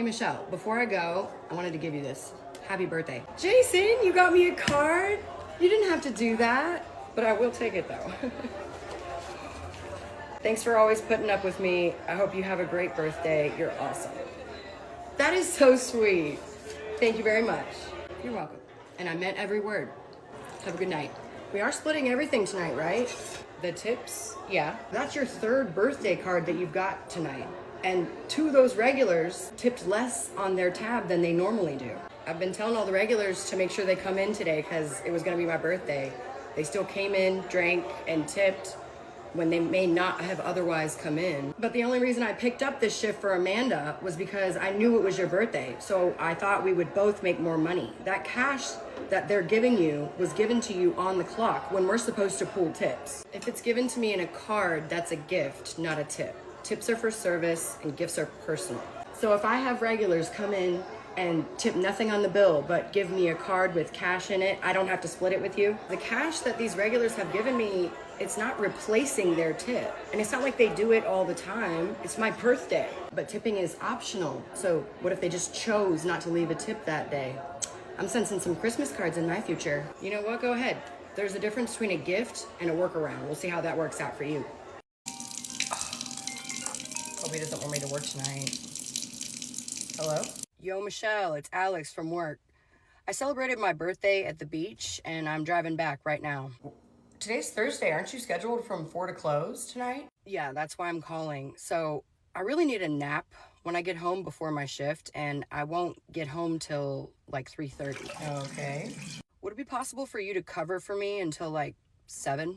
Hey Michelle, before I go, I wanted to give you this. Happy birthday. Jason, you got me a card? You didn't have to do that, but I will take it though. Thanks for always putting up with me. I hope you have a great birthday. You're awesome. That is so sweet. Thank you very much. You're welcome. And I meant every word. Have a good night. We are splitting everything tonight, right? The tips? Yeah. That's your third birthday card that you've got tonight. And two of those regulars tipped less on their tab than they normally do. I've been telling all the regulars to make sure they come in today because it was gonna be my birthday. They still came in, drank, and tipped when they may not have otherwise come in. But the only reason I picked up this shift for Amanda was because I knew it was your birthday. So I thought we would both make more money. That cash that they're giving you was given to you on the clock when we're supposed to pool tips. If it's given to me in a card, that's a gift, not a tip. Tips are for service and gifts are personal. So if I have regulars come in and tip nothing on the bill but give me a card with cash in it, I don't have to split it with you. The cash that these regulars have given me, it's not replacing their tip. And it's not like they do it all the time. It's my birthday. But tipping is optional. So what if they just chose not to leave a tip that day? I'm sensing some Christmas cards in my future. You know what? Go ahead. There's a difference between a gift and a workaround. We'll see how that works out for you. Hope he doesn't want me to work tonight. Hello? Yo, Michelle, it's Alex from work. I celebrated my birthday at the beach, and I'm driving back right now. Today's Thursday. Aren't you scheduled from 4 to close tonight? Yeah, that's why I'm calling. So I really need a nap when I get home before my shift, and I won't get home till like 3:30. Okay. Would it be possible for you to cover for me until like 7?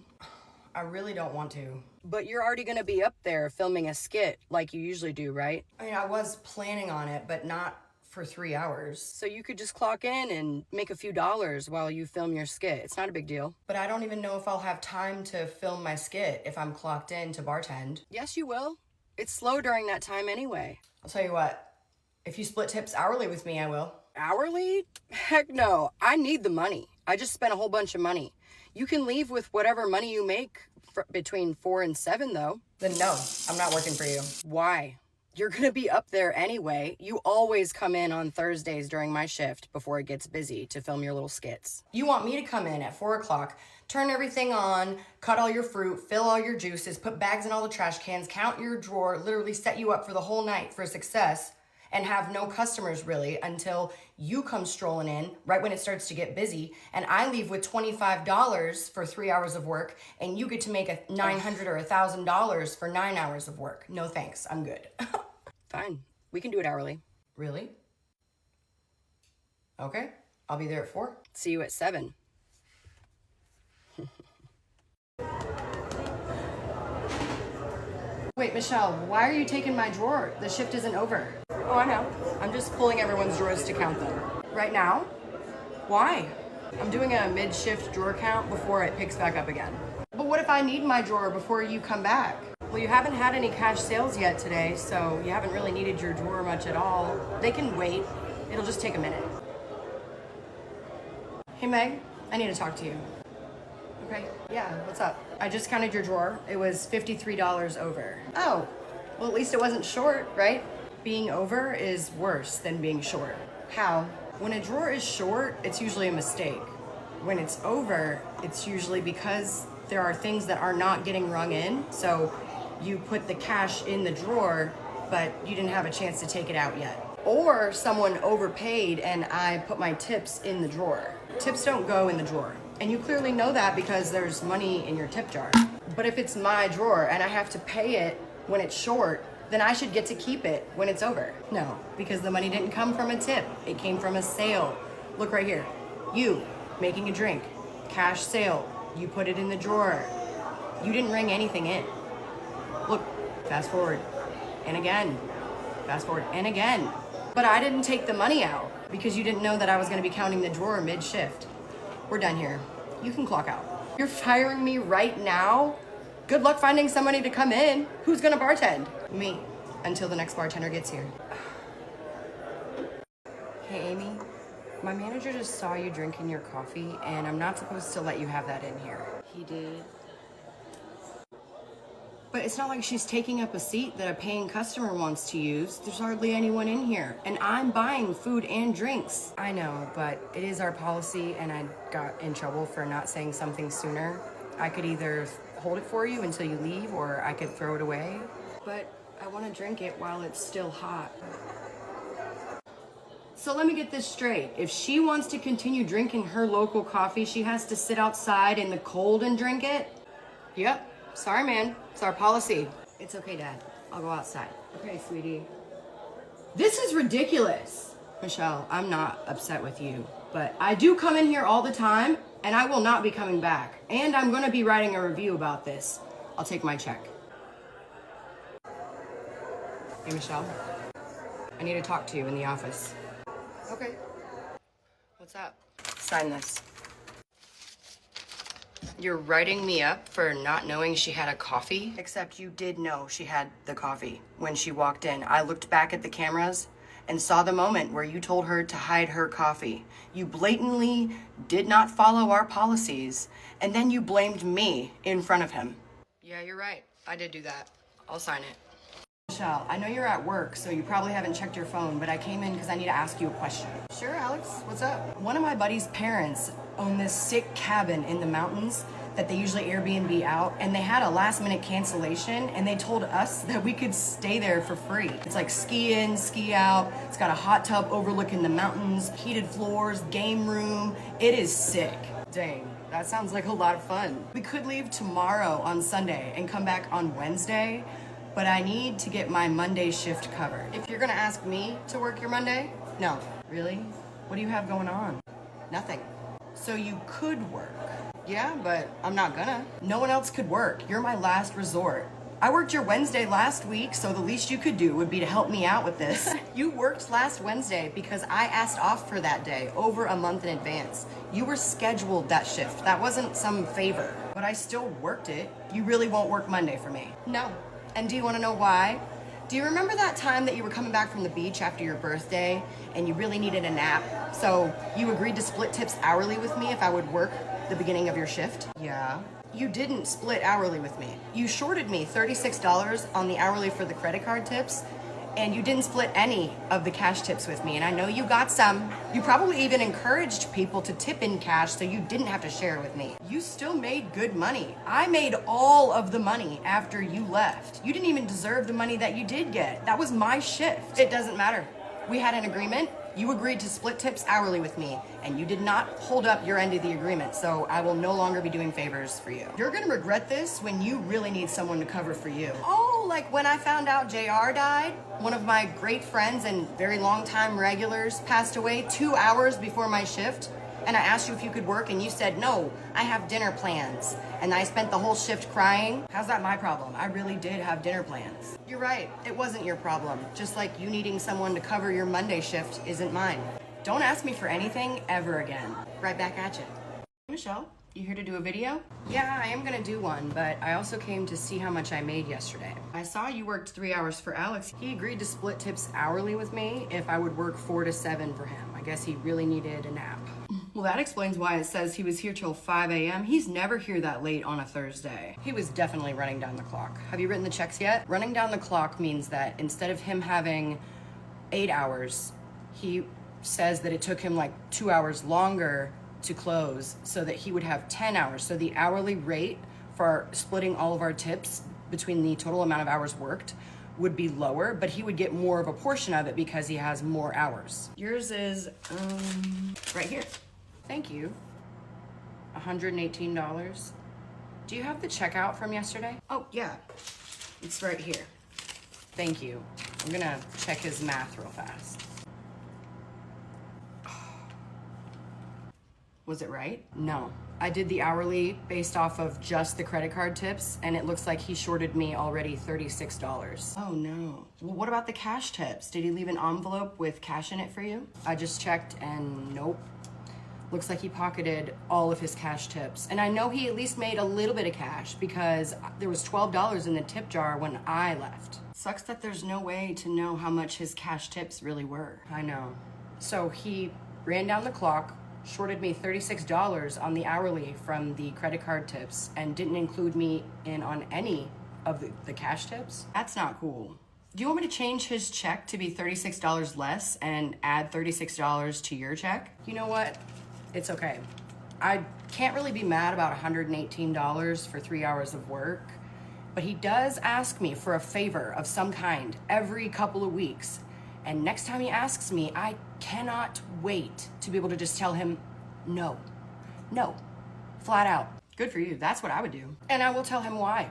I really don't want to. But you're already gonna be up there filming a skit like you usually do, right? I mean, I was planning on it, but not for 3 hours. So you could just clock in and make a few dollars while you film your skit. It's not a big deal. But I don't even know if I'll have time to film my skit if I'm clocked in to bartend. Yes, you will. It's slow during that time anyway. I'll tell you what, if you split tips hourly with me, I will. Hourly? Heck no, I need the money. I just spent a whole bunch of money. You can leave with whatever money you make between 4 and 7 though. Then no, I'm not working for you. Why? You're gonna be up there anyway. You always come in on Thursdays during my shift before it gets busy to film your little skits. You want me to come in at 4 o'clock, turn everything on, cut all your fruit, fill all your juices, put bags in all the trash cans, count your drawer, literally set you up for the whole night for success, and have no customers really until you come strolling in right when it starts to get busy, and I leave with $25 for 3 hours of work, and you get to make $900 or $1,000 for 9 hours of work. No thanks, I'm good. Fine, we can do it hourly. Really? Okay, I'll be there at 4. See you at 7. Wait, Michelle, why are you taking my drawer? The shift isn't over. Oh, I know. I'm just pulling everyone's drawers to count them. Right now? Why? I'm doing a mid-shift drawer count before it picks back up again. But what if I need my drawer before you come back? Well, you haven't had any cash sales yet today, so you haven't really needed your drawer much at all. They can wait. It'll just take a minute. Hey, Meg, I need to talk to you. Okay, yeah, what's up? I just counted your drawer. It was $53 over. Oh, well, at least it wasn't short, right? Being over is worse than being short. How? When a drawer is short, it's usually a mistake. When it's over, it's usually because there are things that are not getting rung in. So you put the cash in the drawer, but you didn't have a chance to take it out yet. Or someone overpaid and I put my tips in the drawer. Tips don't go in the drawer. And you clearly know that because there's money in your tip jar. But if it's my drawer and I have to pay it when it's short, then I should get to keep it when it's over. No, because the money didn't come from a tip. It came from a sale. Look right here. You making a drink, cash sale. You put it in the drawer. You didn't ring anything in. Look, fast forward and again, fast forward and again. But I didn't take the money out because you didn't know that I was gonna be counting the drawer mid-shift. We're done here. You can clock out. You're firing me right now? Good luck finding somebody to come in. Who's gonna bartend? Me, until the next bartender gets here. Hey, Amy, my manager just saw you drinking your coffee, and I'm not supposed to let you have that in here. He did. But it's not like she's taking up a seat that a paying customer wants to use. There's hardly anyone in here. And I'm buying food and drinks. I know, but it is our policy, and I got in trouble for not saying something sooner. I could either hold it for you until you leave, or I could throw it away. But I want to drink it while it's still hot. So let me get this straight. If she wants to continue drinking her local coffee, she has to sit outside in the cold and drink it? Yep. Sorry, man. It's our policy. It's okay, Dad. I'll go outside. Okay, sweetie. This is ridiculous. Michelle, I'm not upset with you, but I do come in here all the time, and I will not be coming back. And I'm going to be writing a review about this. I'll take my check. Hey, Michelle. I need to talk to you in the office. Okay. What's up? Sign this. You're writing me up for not knowing she had a coffee? Except you did know she had the coffee when she walked in. I looked back at the cameras and saw the moment where you told her to hide her coffee. You blatantly did not follow our policies, and then you blamed me in front of him. Yeah, you're right. I did do that. I'll sign it. Michelle, I know you're at work, so you probably haven't checked your phone, but I came in because I need to ask you a question. Sure, Alex. What's up? One of my buddy's parents own this sick cabin in the mountains that they usually Airbnb out, and they had a last-minute cancellation, and they told us that we could stay there for free. It's like ski in, ski out. It's got a hot tub overlooking the mountains, heated floors, game room. It is sick. Dang, that sounds like a lot of fun. We could leave tomorrow on Sunday and come back on Wednesday, but I need to get my Monday shift covered. If you're gonna ask me to work your Monday? No. Really? What do you have going on? Nothing. So you could work. Yeah, but I'm not gonna. No one else could work. You're my last resort. I worked your Wednesday last week, so the least you could do would be to help me out with this. You worked last Wednesday because I asked off for that day over a month in advance. You were scheduled that shift. That wasn't some favor, but I still worked it. You really won't work Monday for me. No. And do you want to know why? Do you remember that time that you were coming back from the beach after your birthday and you really needed a nap? So you agreed to split tips hourly with me if I would work the beginning of your shift? Yeah. You didn't split hourly with me. You shorted me $36 on the hourly for the credit card tips, and you didn't split any of the cash tips with me. And I know you got some. You probably even encouraged people to tip in cash so you didn't have to share it with me. You still made good money. I made all of the money after you left. You didn't even deserve the money that you did get. That was my shift. It doesn't matter. We had an agreement. You agreed to split tips hourly with me, and you did not hold up your end of the agreement, so I will no longer be doing favors for you. You're gonna regret this when you really need someone to cover for you. Oh, like when I found out JR died? One of my great friends and very long time regulars passed away 2 hours before my shift, and I asked you if you could work, and you said, no, I have dinner plans. And I spent the whole shift crying. How's that my problem? I really did have dinner plans. You're right, it wasn't your problem. Just like you needing someone to cover your Monday shift isn't mine. Don't ask me for anything ever again. Right back at you. Michelle, you here to do a video? Yeah, I am gonna do one, but I also came to see how much I made yesterday. I saw you worked 3 hours for Alex. He agreed to split tips hourly with me if I would work 4 to 7 for him. I guess he really needed a nap. Well, that explains why it says he was here till 5 a.m. He's never here that late on a Thursday. He was definitely running down the clock. Have you written the checks yet? Running down the clock means that instead of him having 8 hours, he says that it took him like 2 hours longer to close so that he would have 10 hours. So the hourly rate for splitting all of our tips between the total amount of hours worked would be lower, but he would get more of a portion of it because he has more hours. Yours is right here. Thank you. $118. Do you have the checkout from yesterday? Oh, yeah. It's right here. Thank you. I'm gonna check his math real fast. Was it right? No. I did the hourly based off of just the credit card tips, and it looks like he shorted me already $36. Oh no. Well, what about the cash tips? Did he leave an envelope with cash in it for you? I just checked and nope. Looks like he pocketed all of his cash tips. And I know he at least made a little bit of cash because there was $12 in the tip jar when I left. Sucks that there's no way to know how much his cash tips really were. I know. So he ran down the clock, shorted me $36 on the hourly from the credit card tips, and didn't include me in on any of the cash tips. That's not cool. Do you want me to change his check to be $36 less and add $36 to your check? You know what? It's okay. I can't really be mad about $118 for 3 hours of work, but he does ask me for a favor of some kind every couple of weeks. And next time he asks me, I cannot wait to be able to just tell him no. No. Flat out. Good for you. That's what I would do. And I will tell him why.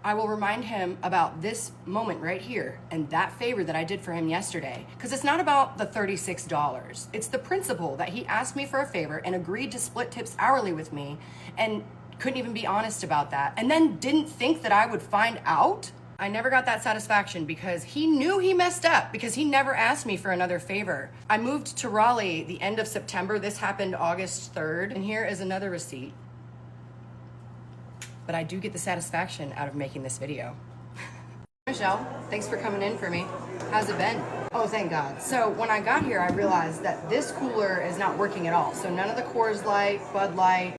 I will remind him about this moment right here and that favor that I did for him yesterday. Because it's not about the $36. It's the principle that he asked me for a favor and agreed to split tips hourly with me and couldn't even be honest about that. And then didn't think that I would find out. I never got that satisfaction because he knew he messed up because he never asked me for another favor. I moved to Raleigh the end of September. This happened August 3rd. And here is another receipt. But I do get the satisfaction out of making this video. Michelle, thanks for coming in for me. How's it been? Oh, thank God. So when I got here, I realized that this cooler is not working at all. So none of the Coors Light, Bud Light,